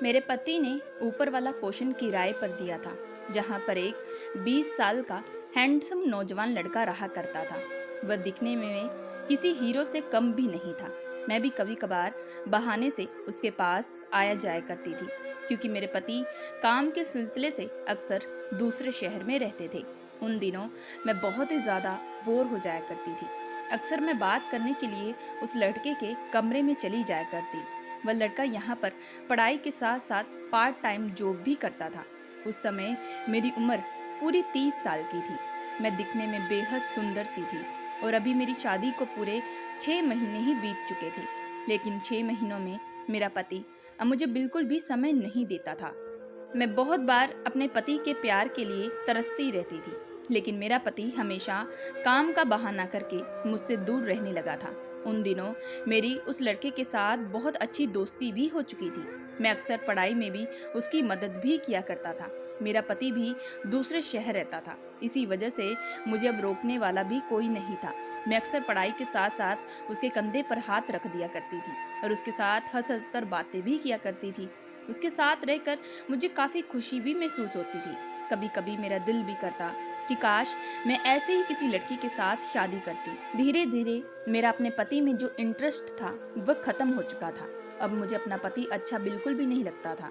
मेरे पति ने ऊपर वाला पोर्शन किराए पर दिया था, जहां पर एक 20 साल का हैंडसम नौजवान लड़का रहा करता था। वह दिखने में किसी हीरो से कम भी नहीं था। मैं भी कभी कभार बहाने से उसके पास आया जाया करती थी, क्योंकि मेरे पति काम के सिलसिले से अक्सर दूसरे शहर में रहते थे। उन दिनों मैं बहुत ही ज़्यादा बोर हो जाया करती थी। अक्सर मैं बात करने के लिए उस लड़के के कमरे में चली जाया करती। वह लड़का यहाँ पर पढ़ाई के साथ साथ पार्ट टाइम जॉब भी करता था। उस समय मेरी उम्र पूरी 30 साल की थी। मैं दिखने में बेहद सुंदर सी थी और अभी मेरी शादी को पूरे 6 महीने ही बीत चुके थे। लेकिन 6 महीनों में मेरा पति अब मुझे बिल्कुल भी समय नहीं देता था। मैं बहुत बार अपने पति के प्यार के लिए तरसती रहती थी, लेकिन मेरा पति हमेशा काम का बहाना करके मुझसे दूर रहने लगा था। उन दिनों मेरी उस लड़के के साथ बहुत अच्छी दोस्ती भी हो चुकी थी। मैं अक्सर पढ़ाई में भी उसकी मदद भी किया करता था। मेरा पति भी दूसरे शहर रहता था, इसी वजह से मुझे अब रोकने वाला भी कोई नहीं था। मैं अक्सर पढ़ाई के साथ साथ उसके कंधे पर हाथ रख दिया करती थी और उसके साथ हंस हंस कर बातें भी किया करती थी। उसके साथ रहकर मुझे काफ़ी खुशी भी महसूस होती थी। कभी कभी मेरा दिल भी करता कि काश मैं ऐसे ही किसी लड़की के साथ शादी करती। धीरे धीरे मेरा अपने पति में जो इंटरेस्ट था वह खत्म हो चुका था। अब मुझे अपना पति अच्छा बिल्कुल भी नहीं लगता था।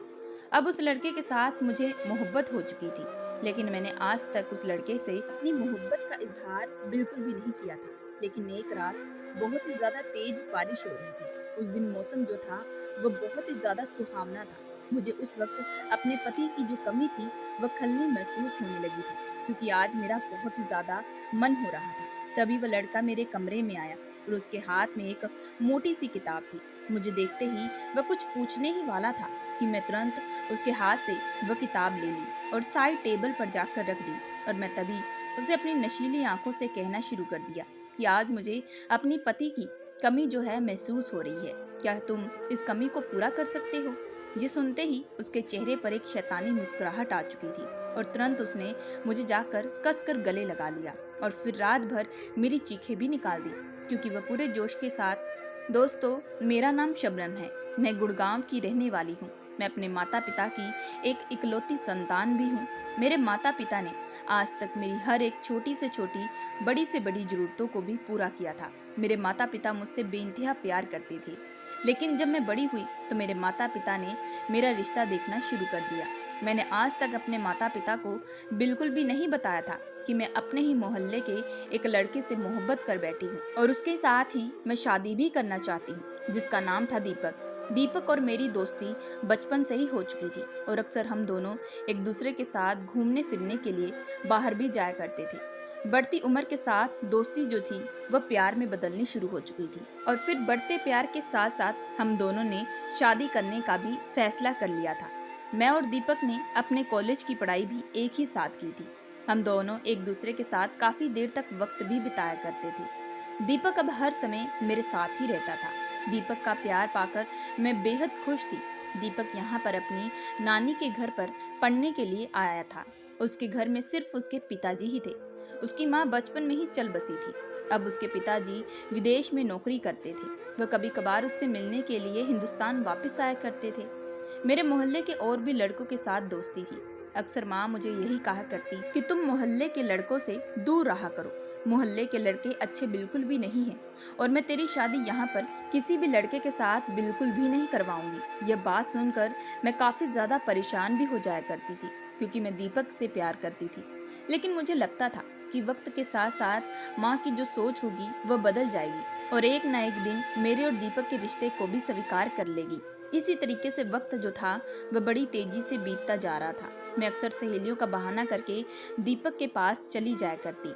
अब उस लड़के के साथ मुझे मोहब्बत हो चुकी थी, लेकिन मैंने आज तक उस लड़के से अपनी मोहब्बत का इजहार बिल्कुल भी नहीं किया था। लेकिन एक रात बहुत ही ज्यादा तेज बारिश हो रही थी। उस दिन मौसम जो था वह बहुत ही ज्यादा सुहावना था। मुझे उस वक्त अपने पति की जो कमी थी वह खलनी महसूस होने लगी थी, क्योंकि आज मेरा बहुत ही ज्यादा मन हो रहा था। तभी वह लड़का मेरे कमरे में आया और उसके हाथ में एक मोटी सी किताब थी। मुझे देखते ही वह कुछ पूछने ही वाला था कि मैं तुरंत उसके हाथ से वह किताब ले ली और साइड टेबल पर जाकर रख दी। और मैं तभी उसे अपनी नशीली आंखों से कहना शुरू कर दिया कि आज मुझे अपनी पति की कमी जो है महसूस हो रही है। क्या तुम इस कमी को पूरा कर सकते हो? ये सुनते ही उसके चेहरे पर एक शैतानी मुस्कुराहट आ चुकी थी और तुरंत उसने मुझे जाकर कसकर गले लगा लिया और फिर रात भर मेरी चीखें भी निकाल दी, क्योंकि वह पूरे जोश के साथ, दोस्तों मेरा नाम शबनम है, मैं गुड़गांव की रहने वाली हूँ। मैं अपने माता पिता की एक इकलौती संतान भी हूँ। मेरे माता पिता ने आज तक मेरी हर एक छोटी से छोटी, बड़ी से बड़ी जरूरतों को भी पूरा किया था। मेरे माता पिता मुझसे बेइंतहा प्यार करते थे। लेकिन जब मैं बड़ी हुई तो मेरे माता पिता ने मेरा रिश्ता देखना शुरू कर दिया। मैंने आज तक अपने माता पिता को बिल्कुल भी नहीं बताया था कि मैं अपने ही मोहल्ले के एक लड़के से मोहब्बत कर बैठी हूँ और उसके साथ ही मैं शादी भी करना चाहती हूँ, जिसका नाम था दीपक। दीपक और मेरी दोस्ती बचपन से ही हो चुकी थी और अक्सर हम दोनों एक दूसरे के साथ घूमने फिरने के लिए बाहर भी जाया करते थे। बढ़ती उम्र के साथ दोस्ती जो थी वह प्यार में बदलनी शुरू हो चुकी थी और फिर बढ़ते प्यार के साथ साथ हम दोनों ने शादी करने का भी फैसला कर लिया था। मैं और दीपक ने अपने कॉलेज की पढ़ाई भी एक ही साथ की थी। हम दोनों एक दूसरे के साथ काफी देर तक वक्त भी बिताया करते थे। दीपक अब हर समय मेरे साथ ही रहता था। दीपक का प्यार पाकर मैं बेहद खुश थी। दीपक यहाँ पर अपनी नानी के घर पर पढ़ने के लिए आया था। उसके घर में सिर्फ उसके पिताजी ही थे। उसकी माँ बचपन में ही चल बसी थी। अब उसके पिताजी विदेश में नौकरी करते थे। वह कभी कभार उससे मिलने के लिए हिंदुस्तान वापस आया करते थे। मेरे मोहल्ले के और भी लड़कों के साथ दोस्ती थी। अक्सर माँ मुझे यही कहा करती कि तुम मोहल्ले के लड़कों से दूर रहा करो, मोहल्ले के लड़के अच्छे बिल्कुल भी नहीं हैं और मैं तेरी शादी यहाँ पर किसी भी लड़के के साथ बिल्कुल भी नहीं करवाऊंगी। यह बात सुनकर मैं काफी ज्यादा परेशान भी हो जाया करती थी, क्योंकि मैं दीपक से प्यार करती थी। लेकिन मुझे लगता था कि वक्त के साथ साथ माँ की जो सोच होगी वह बदल जाएगी और एक न एक दिन मेरे और दीपक के रिश्ते को भी स्वीकार कर लेगी। इसी तरीके से वक्त जो था वह बड़ी तेजी से बीतता जा रहा था। मैं अक्सर सहेलियों का बहाना करके दीपक के पास चली जाया करती।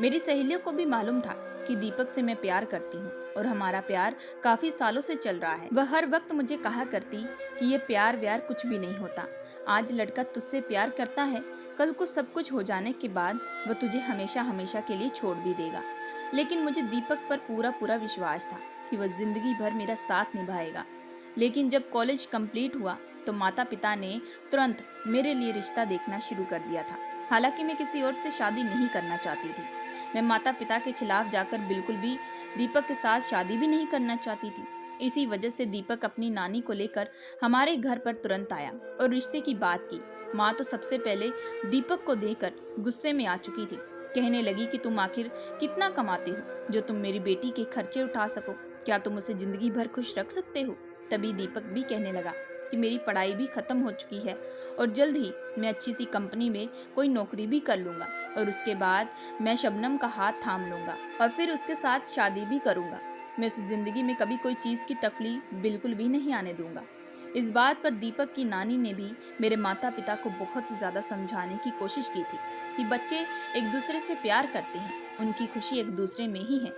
मेरी सहेलियों को भी मालूम था कि दीपक से मैं प्यार करती हूँ और हमारा प्यार काफी सालों से चल रहा है। वह हर वक्त मुझे कहा करती कि ये प्यार व्यार कुछ भी नहीं होता। आज लड़का तुझसे प्यार करता है, कल को सब कुछ हो जाने के बाद वह तुझे हमेशा हमेशा के लिए छोड़ भी देगा। लेकिन मुझे दीपक पर पूरा पूरा विश्वास था कि वह जिंदगी भर मेरा साथ निभाएगा। लेकिन जब कॉलेज कंप्लीट हुआ तो माता पिता ने तुरंत मेरे लिए रिश्ता देखना शुरू कर दिया था। हालांकि मैं किसी और से शादी नहीं करना चाहती थी। मैं माता पिता के खिलाफ जाकर बिल्कुल भी दीपक के साथ शादी भी नहीं करना चाहती थी। इसी वजह से दीपक अपनी नानी को लेकर हमारे घर पर तुरंत आया और रिश्ते की बात की। माँ तो सबसे पहले दीपक को देखकर गुस्से में आ चुकी थी। कहने लगी कि तुम आखिर कितना कमाते हो जो तुम मेरी बेटी के खर्चे उठा सको? क्या तुम उसे जिंदगी भर खुश रख सकते हो? तभी दीपक भी कहने लगा कि मेरी पढ़ाई भी खत्म हो चुकी है और जल्द ही मैं अच्छी सी कंपनी में कोई नौकरी भी कर लूंगा और उसके बाद मैं शबनम का हाथ थाम लूंगा और फिर उसके साथ शादी भी करूंगा। मैं उस जिंदगी में कभी कोई चीज की तकलीफ बिल्कुल भी नहीं आने दूंगा। इस बात पर दीपक की नानी ने भी मेरे माता पिता को बहुत ज्यादा समझाने की कोशिश की थी कि बच्चे एक दूसरे से प्यार करते हैं, उनकी खुशी एक दूसरे में ही है।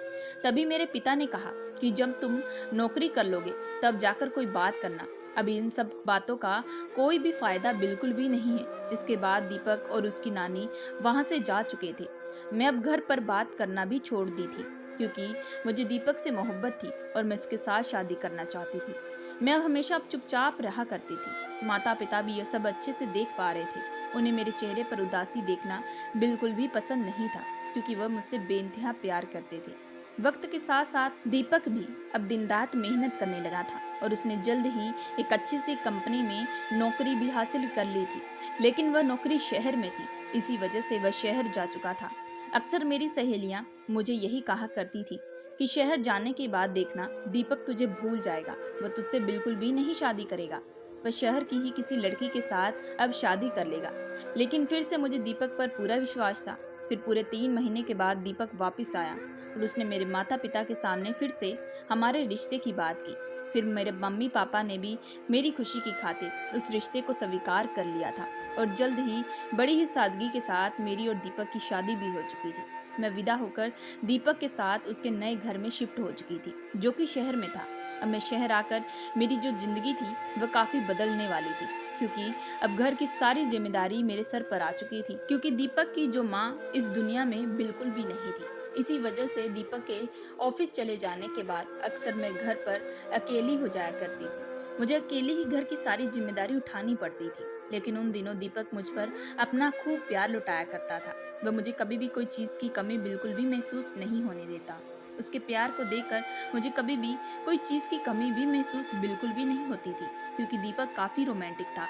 तभी मेरे पिता ने कहा कि जब तुम नौकरी कर लोगे तब जाकर कोई बात करना, अभी इन सब बातों का कोई भी फायदा बिल्कुल भी नहीं है। इसके बाद दीपक और उसकी नानी वहां से जा चुके थे। मैं अब घर पर बात करना भी छोड़ दी थी क्योंकि मुझे दीपक से मोहब्बत थी और मैं इसके साथ शादी करना चाहती थी। मैं अब हमेशा अब चुपचाप रहा करती थी। माता पिता भी यह सब अच्छे से देख पा रहे थे। उन्हें मेरे चेहरे पर उदासी देखना बिल्कुल भी पसंद नहीं था क्योंकि वह मुझसे बेइंतहा प्यार करते थे। वक्त के साथ साथ दीपक भी अब दिन रात मेहनत करने लगा था और उसने जल्द ही एक अच्छी सी कंपनी में नौकरी भी हासिल कर ली थी। लेकिन वह नौकरी शहर में थी, इसी वजह से वह शहर जा चुका था। अक्सर मेरी सहेलियां मुझे यही कहा करती थी कि शहर जाने के बाद देखना दीपक तुझे भूल जाएगा, वह तुझसे बिल्कुल भी नहीं शादी करेगा, वह शहर की ही किसी लड़की के साथ अब शादी कर लेगा। लेकिन फिर से मुझे दीपक पर पूरा विश्वास था। फिर पूरे 3 महीने के बाद दीपक वापस आया और उसने मेरे माता पिता के सामने फिर से हमारे रिश्ते की बात की। फिर मेरे मम्मी पापा ने भी मेरी खुशी की खातिर उस रिश्ते को स्वीकार कर लिया था और जल्द ही बड़ी ही सादगी के साथ मेरी और दीपक की शादी भी हो चुकी थी। मैं विदा होकर दीपक के साथ उसके नए घर में शिफ्ट हो चुकी थी जो कि शहर में था। अब मैं शहर आकर मेरी जो जिंदगी थी वह काफी बदलने वाली थी क्योंकि अब घर की सारी जिम्मेदारी मेरे सर पर आ चुकी थी क्योंकि दीपक की जो माँ इस दुनिया में बिल्कुल भी नहीं थी। इसी वजह से दीपक के ऑफिस चले जाने के बाद अक्सर मैं घर पर अकेली हो जाया करती थी। मुझे अकेली ही घर की सारी जिम्मेदारी उठानी पड़ती थी। लेकिन उन दिनों दीपक मुझ पर अपना खूब प्यार लुटाया करता था। वह मुझे कभी भी कोई चीज़ की कमी बिल्कुल भी महसूस नहीं होने देता। उसके प्यार को देखकर मुझे कभी भी कोई चीज़ की कमी भी महसूस बिल्कुल भी नहीं होती थी क्योंकि दीपक काफ़ी रोमांटिक था।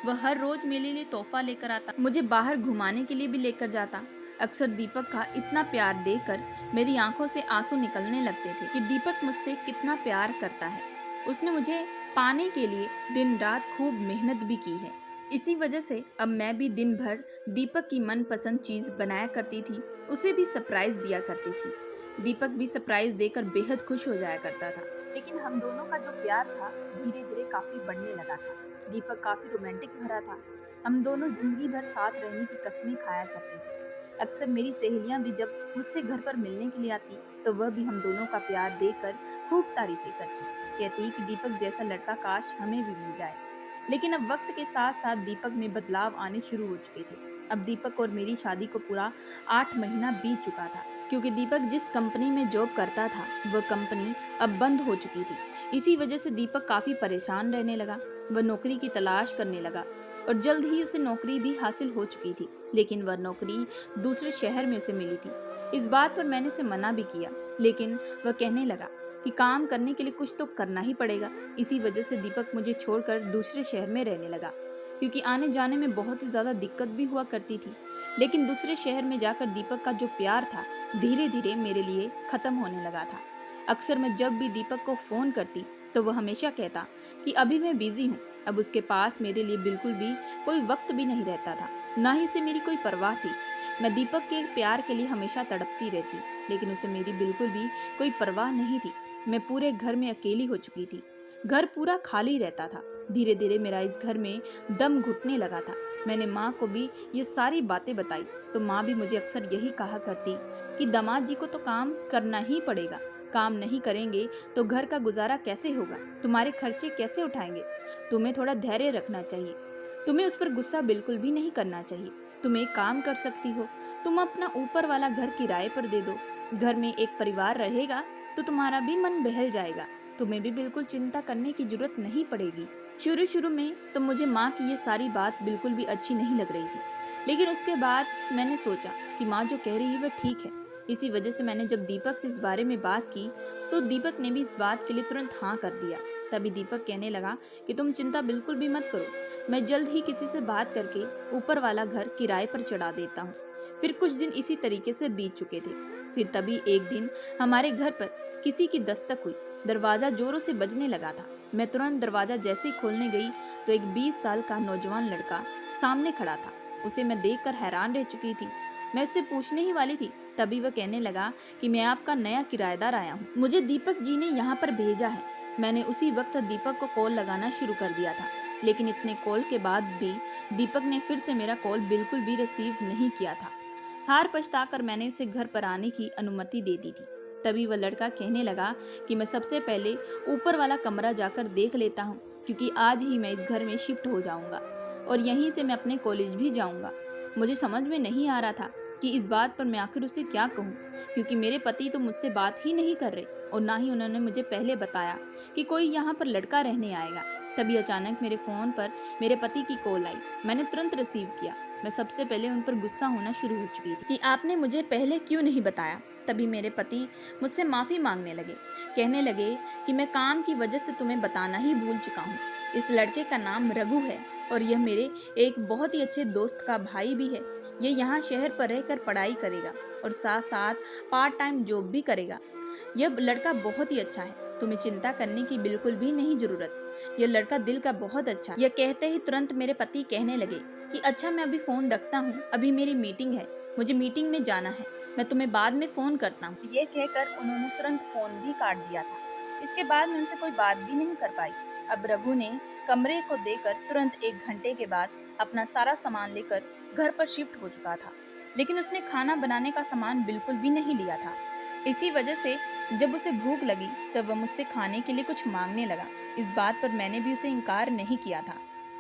वह हर रोज मेरे लिए तोहफा लेकर आता, मुझे बाहर घुमाने के लिए भी लेकर जाता। अक्सर दीपक का इतना प्यार देखकर मेरी आंखों से आंसू निकलने लगते थे कि दीपक मुझसे कितना प्यार करता है। उसने मुझे पाने के लिए दिन रात खूब मेहनत भी की है। इसी वजह से अब मैं भी दिन भर दीपक की मनपसंद चीज बनाया करती थी, उसे भी सरप्राइज दिया करती थी। दीपक भी सरप्राइज देकर बेहद खुश हो जाया करता था। लेकिन हम दोनों का जो प्यार था धीरे धीरे काफी बढ़ने लगा था। दीपक काफी रोमांटिक भरा था। हम दोनों जिंदगी भर साथ रहने की कस्में खाया करते थे। अक्सर मेरी सहेलियां भी जब मुझसे घर पर मिलने के लिए आती तो वह भी हम दोनों का प्यार देखकर खूब तारीफें करती, कहती कि दीपक जैसा लड़का काश हमें भी मिल जाए। लेकिन अब वक्त के साथ साथ दीपक में बदलाव आने शुरू हो चुके थे। अब दीपक और मेरी शादी को पूरा 8 महीना बीत चुका था क्योंकि दीपक जिस कंपनी में जॉब करता था वह कंपनी अब बंद हो चुकी थी। इसी वजह से दीपक काफी परेशान रहने लगा। वह नौकरी की तलाश करने लगा और जल्द ही उसे नौकरी भी हासिल हो चुकी थी। लेकिन वह नौकरी दूसरे शहर में उसे मिली थी। इस बात पर मैंने उसे मना भी किया, लेकिन वह कहने लगा कि काम करने के लिए कुछ तो करना ही पड़ेगा। इसी वजह से दीपक मुझे छोड़कर दूसरे शहर में रहने लगा क्योंकि आने जाने में बहुत ही ज़्यादा दिक्कत भी हुआ करती थी। लेकिन दूसरे शहर में जाकर दीपक का जो प्यार था धीरे धीरे मेरे लिए ख़त्म होने लगा था। अक्सर मैं जब भी दीपक को फ़ोन करती तो वह हमेशा कहता कि अभी मैं बिजी हूँ। अब उसके पास मेरे लिए बिल्कुल भी कोई वक्त भी नहीं रहता था, ना ही उसे मेरी कोई परवाह थी। मैं दीपक के प्यार के लिए हमेशा तड़पती रहती, लेकिन उसे मेरी बिल्कुल भी कोई परवाह नहीं थी। मैं पूरे घर में अकेली हो चुकी थी। घर पूरा खाली रहता था। धीरे धीरे मेरा इस घर में दम घुटने लगा था। मैंने माँ को भी ये सारी बातें बताई तो माँ भी मुझे अक्सर यही कहा करती कि दामाद जी को तो काम करना ही पड़ेगा, काम नहीं करेंगे तो घर का गुजारा कैसे होगा, तुम्हारे खर्चे कैसे उठाएंगे, तुम्हें थोड़ा धैर्य रखना चाहिए, तुम्हें उस पर गुस्सा बिल्कुल भी नहीं करना चाहिए, तुम एक काम कर सकती हो, तुम अपना ऊपर वाला घर किराए पर दे दो, घर में एक परिवार रहेगा तो तुम्हारा भी मन बहल जाएगा, तुम्हें भी बिल्कुल चिंता करने की जरूरत नहीं पड़ेगी। शुरू शुरू में तो मुझे माँ की ये सारी बात बिल्कुल भी अच्छी नहीं लग रही थी, लेकिन उसके बाद मैंने सोचा कि माँ जो कह रही है वह ठीक है। इसी वजह से मैंने जब दीपक से इस बारे में बात की तो दीपक ने भी इस बात के लिए तुरंत हाँ कर दिया। तभी दीपक कहने लगा कि तुम चिंता बिल्कुल भी मत करो, मैं जल्द ही किसी से बात करके ऊपर वाला घर किराए पर चढ़ा देता हूँ। फिर कुछ दिन इसी तरीके से बीत चुके थे। फिर तभी एक दिन हमारे घर पर किसी की दस्तक हुई। दरवाजा जोरों से बजने लगा था। मैं तुरंत दरवाजा जैसे ही खोलने गई तो एक 20 साल का नौजवान लड़का सामने खड़ा था। उसे मैं देखकर हैरान रह चुकी थी। मैं उससे पूछने ही वाली थी, तभी वह कहने लगा कि मैं आपका नया किराएदार आया हूँ, मुझे दीपक जी ने यहाँ पर भेजा है। मैंने उसी वक्त दीपक को कॉल लगाना शुरू कर दिया था, लेकिन इतने कॉल के बाद भी दीपक ने फिर से मेरा कॉल बिल्कुल भी रिसीव नहीं किया था। हार पछताकर मैंने उसे घर पर आने की अनुमति दे दी थी। तभी वह लड़का कहने लगा कि मैं सबसे पहले ऊपर वाला कमरा जाकर देख लेता हूँ, क्योंकि आज ही मैं इस घर में शिफ्ट हो जाऊंगा और यहीं से मैं अपने कॉलेज भी जाऊंगा। मुझे समझ में नहीं आ रहा था कि इस बात पर मैं आखिर उसे क्या कहूँ, क्योंकि मेरे पति तो मुझसे बात ही नहीं कर रहे और ना ही उन्होंने मुझे पहले बताया कि कोई यहाँ पर लड़का रहने आएगा। तभी अचानक मेरे फ़ोन पर मेरे पति की कॉल आई। मैंने तुरंत रिसीव किया। मैं सबसे पहले उन पर गुस्सा होना शुरू हो चुकी थी कि आपने मुझे पहले क्यों नहीं बताया। तभी मेरे पति मुझसे माफ़ी मांगने लगे, कहने लगे कि मैं काम की वजह से तुम्हें बताना ही भूल चुका हूँ। इस लड़के का नाम रघु है और यह मेरे एक बहुत ही अच्छे दोस्त का भाई भी है। ये यहाँ शहर पर रहकर पढ़ाई करेगा और साथ साथ पार्ट टाइम जॉब भी करेगा। यह लड़का बहुत ही अच्छा है, तुम्हें चिंता करने की बिल्कुल भी नहीं जरूरत। यह लड़का दिल का बहुत अच्छा। यह कहते ही तुरंत मेरे पति कहने लगे कि अच्छा मैं अभी फोन रखता हूँ, अभी मेरी मीटिंग है, मुझे मीटिंग में जाना है, मैं तुम्हें बाद में फोन करता हूँ। ये कहकर उन्होंने तुरंत फोन भी काट दिया था। इसके बाद मैं उनसे कोई बात भी नहीं कर पाई। अब रघु ने कमरे को देकर तुरंत 1 घंटे के बाद अपना सारा सामान लेकर घर पर शिफ्ट हो चुका था, लेकिन उसने खाना बनाने का सामान बिल्कुल भी नहीं लिया था। इसी वजह से जब उसे भूख लगी तब वह मुझसे खाने के लिए कुछ मांगने लगा। इस बात पर मैंने भी उसे इनकार नहीं किया था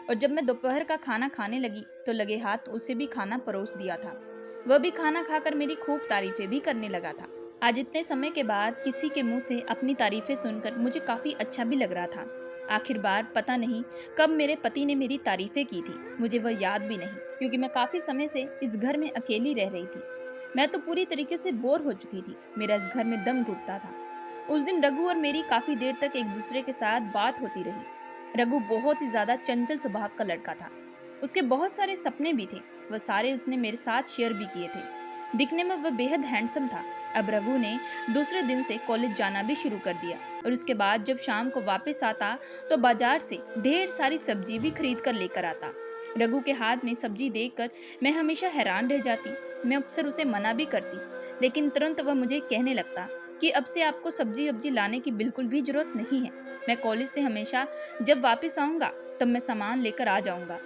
और जब मैं दोपहर का खाना खाने लगी तो लगे हाथ उसे भी खाना परोस दिया था। वह भी खाना खाकर मेरी खूब तारीफें भी करने लगा था। आज इतने समय के बाद किसी के मुंह से अपनी तारीफें सुनकर मुझे काफी अच्छा भी लग रहा था। आखिर बार पता नहीं कब मेरे पति ने मेरी तारीफें की थी, मुझे वह याद भी नहीं, क्योंकि मैं काफी समय से इस घर में अकेली रह रही थी। मैं तो पूरी तरीके से बोर हो चुकी थी। मेरा इस घर में दम घुटता था। उस दिन रघु और मेरी काफी देर तक एक दूसरे के साथ बात होती रही। रघु बहुत ही ज्यादा चंचल स्वभाव का लड़का था। उसके बहुत सारे सपने भी थे, वह सारे उसने मेरे साथ शेयर भी किए थे। दिखने में वह बेहद हैंडसम था। अब रघु ने दूसरे दिन से कॉलेज जाना भी शुरू कर दिया और उसके बाद जब शाम को वापस आता तो बाजार से ढेर सारी सब्जी भी खरीद कर लेकर आता। रघु के हाथ में सब्जी देखकर मैं हमेशा हैरान रह जाती। मैं अक्सर उसे मना भी करती, लेकिन तुरंत वह मुझे कहने लगता कि अब से आपको सब्जी वब्जी लाने की बिल्कुल भी जरूरत नहीं है। मैं कॉलेज से हमेशा जब वापस आऊँगा तब मैं सामान लेकर आ जाऊँगा।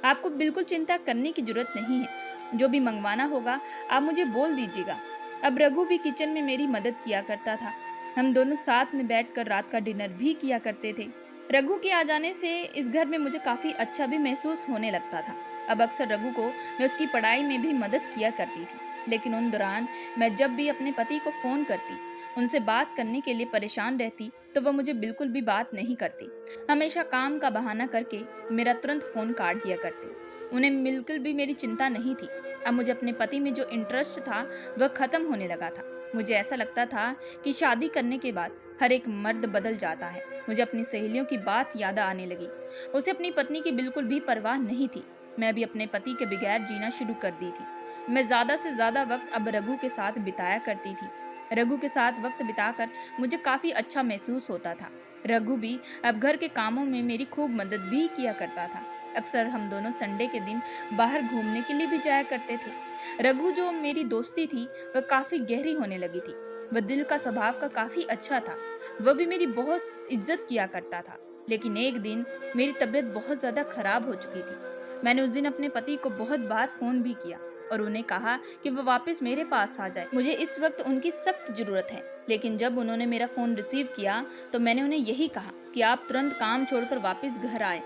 आपको बिल्कुल चिंता करने की जरूरत नहीं है। जो भी मंगवाना होगा आप मुझे बोल दीजिएगा। अब रघु भी किचन में मेरी मदद किया करता था। हम दोनों साथ में बैठकर रात का डिनर भी किया करते थे। रघु के आ जाने से इस घर में मुझे काफ़ी अच्छा भी महसूस होने लगता था। अब अक्सर रघु को मैं उसकी पढ़ाई में भी मदद किया करती थी, लेकिन उन दौरान मैं जब भी अपने पति को फ़ोन करती, उनसे बात करने के लिए परेशान रहती, तो वह मुझे बिल्कुल भी बात नहीं करती। हमेशा काम का बहाना करके मेरा तुरंत फ़ोन काट दिया करते। उन्हें बिल्कुल भी मेरी चिंता नहीं थी। अब मुझे अपने पति में जो इंटरेस्ट था वह खत्म होने लगा था। मुझे ऐसा लगता था कि शादी करने के बाद हर एक मर्द बदल जाता है। मुझे अपनी सहेलियों की बात याद आने लगी। उसे अपनी पत्नी की बिल्कुल भी परवाह नहीं थी। मैं भी अपने पति के बगैर जीना शुरू कर दी थी। मैं ज़्यादा से ज़्यादा वक्त अब रघु के साथ बिताया करती थी। रघु के साथ वक्त बिताकर मुझे काफ़ी अच्छा महसूस होता था। रघु भी अब घर के कामों में मेरी खूब मदद भी किया करता था। अक्सर हम दोनों संडे के दिन बाहर घूमने के लिए भी जाया करते थे। रघु जो मेरी दोस्ती थी वह काफ़ी गहरी होने लगी थी। वह दिल का स्वभाव का काफ़ी अच्छा था। वह भी मेरी बहुत इज्जत किया करता था। लेकिन एक दिन मेरी तबीयत बहुत ज़्यादा खराब हो चुकी थी। मैंने उस दिन अपने पति को बहुत बार फ़ोन भी किया और उन्हें कहा कि वह वापस मेरे पास आ जाए। मुझे इस वक्त उनकी सख्त ज़रूरत है। लेकिन जब उन्होंने मेरा फ़ोन रिसीव किया तो मैंने उन्हें यही कहा कि आप तुरंत काम छोड़कर वापस घर आए,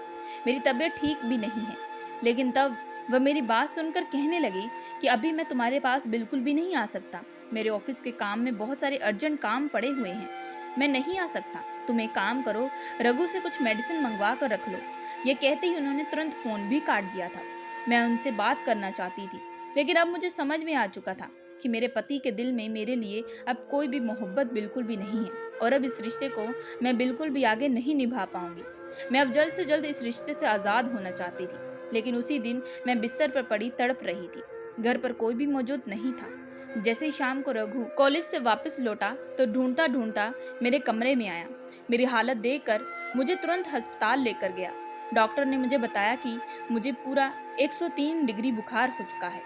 मेरी तबीयत ठीक भी नहीं है। लेकिन तब वह मेरी बात सुनकर कहने लगी कि अभी मैं तुम्हारे पास बिल्कुल भी नहीं आ सकता। मेरे ऑफिस के काम में बहुत सारे अर्जेंट काम पड़े हुए हैं, मैं नहीं आ सकता। तुम एक काम करो, रघु से कुछ मेडिसिन मंगवा कर रख लो। ये कहते ही उन्होंने तुरंत फ़ोन भी काट दिया था। मैं उनसे बात करना चाहती थी, लेकिन अब मुझे समझ में आ चुका था कि मेरे पति के दिल में मेरे लिए अब कोई भी मोहब्बत बिल्कुल भी नहीं है और अब इस रिश्ते को मैं बिल्कुल भी आगे नहीं निभा पाऊंगी। मैं अब जल्द से जल्द इस रिश्ते से आज़ाद होना चाहती थी, लेकिन उसी दिन मैं बिस्तर पर पड़ी तड़प रही थी। घर पर कोई भी मौजूद नहीं था। जैसे ही शाम को रघु कॉलेज से वापस लौटा तो ढूंढता ढूंढता मेरे कमरे में आया। मेरी हालत देखकर मुझे तुरंत अस्पताल लेकर गया। डॉक्टर ने मुझे बताया कि मुझे पूरा 103 डिग्री बुखार हो चुका है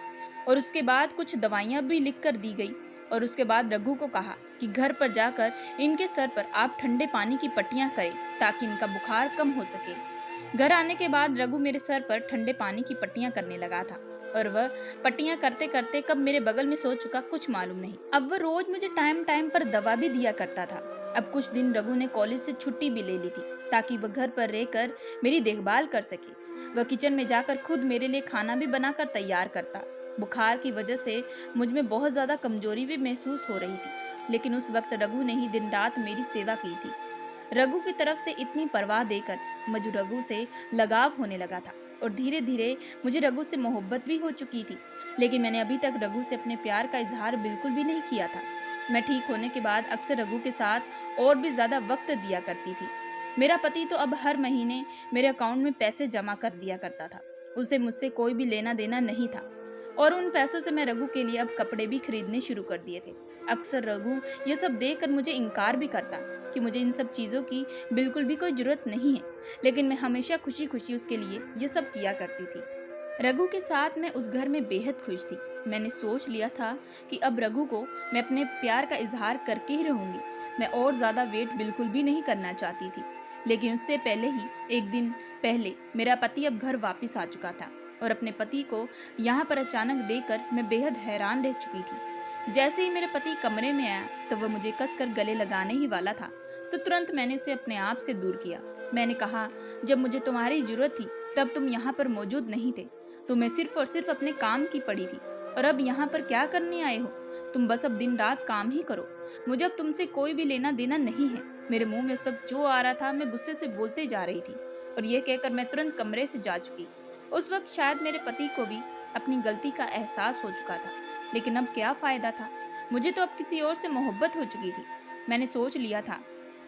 और उसके बाद कुछ दवाइयाँ भी लिख कर दी गई और उसके बाद रघु को कहा कि घर पर जाकर इनके सर पर आप ठंडे पानी की पट्टियाँ करें ताकि इनका बुखार कम हो सके। घर आने के बाद रघु मेरे सर पर ठंडे पानी की पट्टियाँ करने लगा था और वह पट्टियाँ करते करते कब मेरे बगल में सो चुका कुछ मालूम नहीं। अब वह रोज मुझे टाइम टाइम पर दवा भी दिया करता था। अब कुछ दिन रघु ने कॉलेज से छुट्टी भी ले ली थी ताकि वह घर पर रहकर मेरी देखभाल कर सके। वह किचन में जाकर खुद मेरे लिए खाना भी बनाकर तैयार करता। बुखार की वजह से मुझ में बहुत ज्यादा कमजोरी भी महसूस हो रही थी, लेकिन उस वक्त रघु ने ही दिन रात मेरी सेवा की थी। रघु की तरफ से इतनी परवाह देकर मुझे रघु से लगाव होने लगा था और धीरे धीरे मुझे रघु से मोहब्बत भी हो चुकी थी, लेकिन मैंने अभी तक रघु से अपने प्यार का इजहार बिल्कुल भी नहीं किया था। मैं ठीक होने के बाद अक्सर रघु के साथ और भी ज्यादा वक्त दिया करती थी। मेरा पति तो अब हर महीने मेरे अकाउंट में पैसे जमा कर दिया करता था। उसे मुझसे कोई भी लेना देना नहीं था और उन पैसों से मैं रघु के लिए अब कपड़े भी खरीदने शुरू कर दिए थे। अक्सर रघु ये सब देखकर मुझे इनकार भी करता कि मुझे इन सब चीज़ों की बिल्कुल भी कोई जरूरत नहीं है, लेकिन मैं हमेशा खुशी खुशी उसके लिए ये सब किया करती थी। रघु के साथ मैं उस घर में बेहद खुश थी। मैंने सोच लिया था कि अब रघु को मैं अपने प्यार का इजहार करके ही रहूंगी। मैं और ज़्यादा वेट बिल्कुल भी नहीं करना चाहती थी, लेकिन उससे पहले ही एक दिन पहले मेरा पति अब घर वापस आ चुका था और अपने पति को यहाँ पर अचानक देखकर मैं बेहद हैरान रह चुकी थी। जैसे ही मेरे पति कमरे में आया तो वह मुझे कसकर गले लगाने ही वाला था तो तुरंत मैंने उसे अपने आप से दूर किया। मैंने कहा, जब मुझे तुम्हारी जरूरत थी तब तुम यहाँ पर मौजूद नहीं थे। तुम्हें सिर्फ और सिर्फ अपने काम की पड़ी थी और अब यहाँ पर क्या करने आए हो? तुम बस अब दिन रात काम ही करो। मुझे अब तुमसे कोई भी लेना देना नहीं है। मेरे मुंह में उस वक्त जो आ रहा था मैं गुस्से से बोलते जा रही थी और ये कहकर मैं तुरंत कमरे से जा चुकी। उस वक्त शायद मेरे पति को भी अपनी गलती का एहसास हो चुका था, लेकिन अब क्या फायदा था? मुझे तो अब किसी और से मोहब्बत हो चुकी थी। मैंने सोच लिया था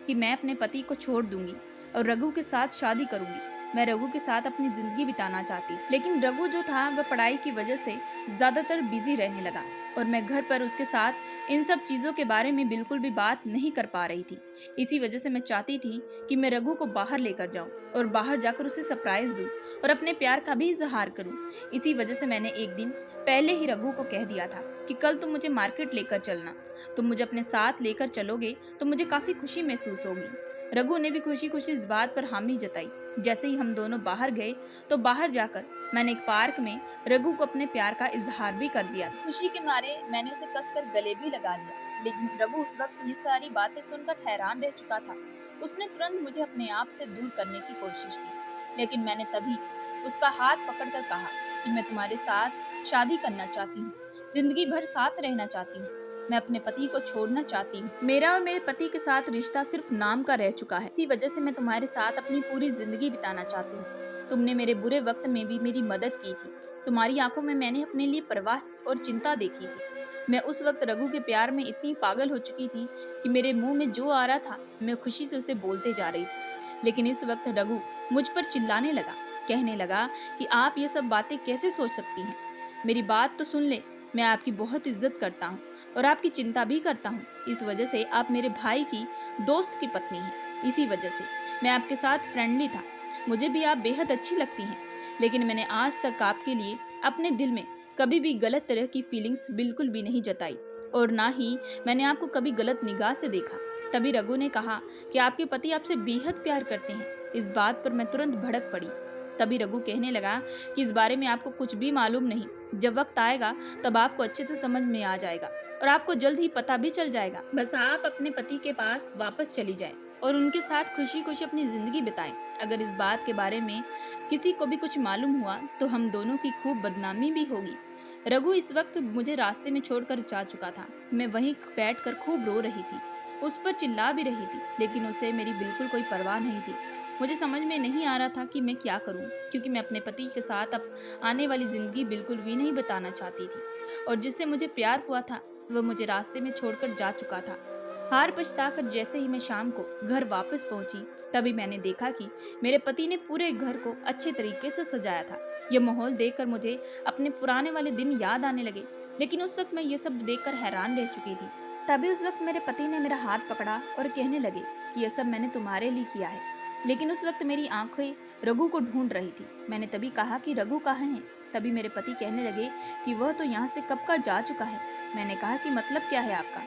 कि मैं अपने पति को छोड़ दूंगी और रघु के साथ शादी करूंगी। मैं रघु के साथ अपनी जिंदगी बिताना चाहती थी, लेकिन रघु जो था वह पढ़ाई की वजह से ज्यादातर बिजी रहने लगा और मैं घर पर उसके साथ इन सब चीजों के बारे में बिल्कुल भी बात नहीं कर पा रही थी। इसी वजह से मैं चाहती थी कि मैं रघु को बाहर लेकर जाऊं और बाहर जाकर उसे सरप्राइज दूं और अपने प्यार का भी इजहार करूं। इसी वजह से मैंने एक दिन पहले ही रघु को कह दिया था कि कल तुम मुझे मार्केट लेकर चलना। तुम मुझे अपने साथ लेकर चलोगे तो मुझे काफी खुशी महसूस होगी। रघु ने भी खुशी खुशी इस बात पर हामी जताई। जैसे ही हम दोनों बाहर गए तो बाहर जाकर मैंने एक पार्क में रघु को अपने प्यार का इजहार भी कर दिया। खुशी के मारे मैंने उसे कसकर गले भी लगा लिया, लेकिन रघु उस वक्त ये सारी बातें सुनकर हैरान रह चुका था। उसने तुरंत मुझे अपने आप से दूर करने की कोशिश की, लेकिन मैंने तभी उसका हाथ पकड़कर कहा कि मैं तुम्हारे साथ शादी करना चाहती हूँ, जिंदगी भर साथ रहना चाहती हूँ। मैं अपने पति को छोड़ना चाहती हूँ। मेरा और मेरे पति के साथ रिश्ता सिर्फ नाम का रह चुका है। इसी वजह से मैं तुम्हारे साथ अपनी पूरी जिंदगी बिताना चाहती हूँ। तुमने मेरे बुरे वक्त में भी मेरी मदद की थी। तुम्हारी आंखों में मैंने अपने लिए परवाह और चिंता देखी थी। मैं उस वक्त रघु के प्यार में इतनी पागल हो चुकी थी कि मेरे मुंह में जो आ रहा था मैं खुशी से उसे बोलते जा रही थी। लेकिन इस वक्त रघु मुझ पर चिल्लाने लगा, कहने लगा कि आप ये सब बातें कैसे सोच सकती हैं? मेरी बात तो सुन ले। मैं आपकी बहुत इज्जत करता हूँ और आपकी चिंता भी करता हूँ। इस वजह से आप मेरे भाई की दोस्त की पत्नी हैं। इसी वजह से मैं आपके साथ फ्रेंडली था। मुझे भी आप बेहद अच्छी लगती हैं, लेकिन मैंने आज तक आपके लिए अपने दिल में कभी भी गलत तरह की फीलिंग्स बिल्कुल भी नहीं जताई और ना ही मैंने आपको कभी गलत निगाह से देखा। तभी रघु ने कहा कि आपके पति आपसे बेहद प्यार करते हैं। इस बात पर मैं तुरंत भड़क पड़ी। तभी रघु कहने लगा कि इस बारे में आपको कुछ भी मालूम नहीं। जब वक्त आएगा तब आपको अच्छे से समझ में आ जाएगा और आपको जल्द ही पता भी चल जाएगा। बस आप अपने पति के पास वापस चली जाएं और उनके साथ खुशी खुशी अपनी जिंदगी बिताएं। अगर इस बात के बारे में किसी को भी कुछ मालूम हुआ तो हम दोनों की खूब बदनामी भी होगी। रघु इस वक्त मुझे रास्ते में छोड़कर जा चुका था। मैं वहीं बैठकर खूब रो रही थी, उस पर चिल्ला भी रही थी, लेकिन उसे मेरी बिल्कुल कोई परवाह नहीं थी। मुझे समझ में नहीं आ रहा था कि मैं क्या करूं, क्योंकि मैं अपने पति के साथ अब आने वाली ज़िंदगी बिल्कुल भी नहीं बताना चाहती थी और जिससे मुझे प्यार हुआ था वह मुझे रास्ते में छोड़कर जा चुका था। हार पछताकर जैसे ही मैं शाम को घर वापस पहुंची, तभी मैंने देखा कि मेरे पति ने पूरे घर को अच्छे तरीके से सजाया था। यह माहौल देखकर मुझे अपने पुराने वाले दिन याद आने लगे, लेकिन उस वक्त मैं ये सब देखकर हैरान रह चुकी थी। तभी उस वक्त मेरे पति ने मेरा हाथ पकड़ा और कहने लगे कि यह सब मैंने तुम्हारे लिए किया है। लेकिन उस वक्त मेरी आंखें रघु को ढूंढ रही थी। मैंने तभी कहा कि रघु कहाँ है? तभी मेरे पति कहने लगे कि वह तो यहाँ से कब का जा चुका है। मैंने कहा कि मतलब क्या है आपका?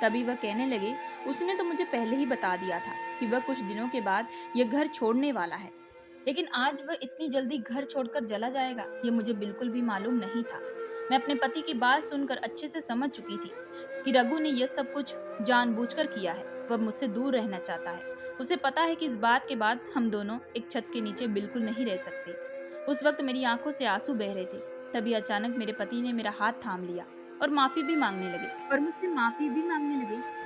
तभी वह कहने लगे उसने तो मुझे पहले ही बता दिया था कि वह कुछ दिनों के बाद यह घर छोड़ने वाला है, लेकिन आज वह इतनी जल्दी घर छोड़कर चला जाएगा ये मुझे बिल्कुल भी मालूम नहीं था। मैं अपने पति की बात सुनकर अच्छे से समझ चुकी थी कि रघु ने यह सब कुछ जानबूझकर किया है। वह मुझसे दूर रहना चाहता है। उसे पता है कि इस बात के बाद हम दोनों एक छत के नीचे बिल्कुल नहीं रह सकते। उस वक्त मेरी आंखों से आंसू बह रहे थे। तभी अचानक मेरे पति ने मेरा हाथ थाम लिया और माफी भी मांगने लगे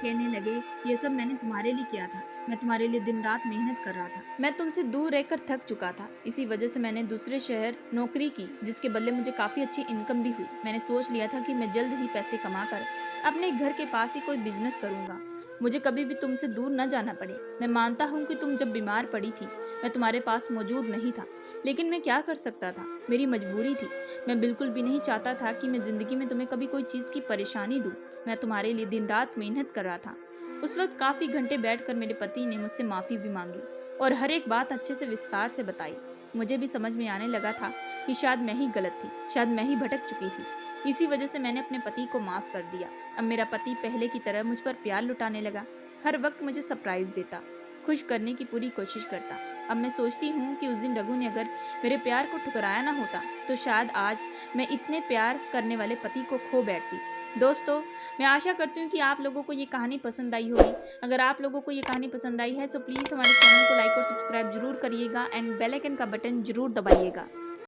कहने लगे ये सब मैंने तुम्हारे लिए किया था। मैं तुम्हारे लिए दिन रात मेहनत कर रहा था। मैं तुमसे दूर रहकर थक चुका था। इसी वजह से मैंने दूसरे शहर नौकरी की, जिसके बदले मुझे काफी अच्छी इनकम भी हुई। मैंने सोच लिया था कि मैं जल्द ही पैसे कमाकर अपने घर के पास ही कोई बिजनेस करूंगा। मुझे कभी भी तुमसे दूर न जाना पड़े। मैं मानता हूँ कि तुम जब बीमार पड़ी थी मैं तुम्हारे पास मौजूद नहीं था, लेकिन मैं क्या कर सकता था, मेरी मजबूरी थी। मैं बिल्कुल भी नहीं चाहता था कि मैं जिंदगी में तुम्हें कभी कोई चीज़ की परेशानी दूं। मैं तुम्हारे लिए दिन रात मेहनत कर रहा था। उस वक्त काफ़ी घंटे बैठकर मेरे पति ने मुझसे माफ़ी भी मांगी और हर एक बात अच्छे से विस्तार से बताई। मुझे भी समझ में आने लगा था कि शायद मैं ही गलत थी, शायद मैं ही भटक चुकी थी। इसी वजह से मैंने अपने पति को माफ़ कर दिया। अब मेरा पति पहले की तरह मुझ पर प्यार लुटाने लगा। हर वक्त मुझे सरप्राइज देता, खुश करने की पूरी कोशिश करता। अब मैं सोचती हूँ कि उस दिन रघु ने अगर मेरे प्यार को ठुकराया ना होता तो शायद आज मैं इतने प्यार करने वाले पति को खो बैठती। दोस्तों, मैं आशा करती हूँ कि आप लोगों को ये कहानी पसंद आई होगी। अगर आप लोगों को ये कहानी पसंद आई है तो प्लीज़ हमारे चैनल को लाइक और सब्सक्राइब जरूर करिएगा एंड बेल आइकन का बटन जरूर दबाइएगा।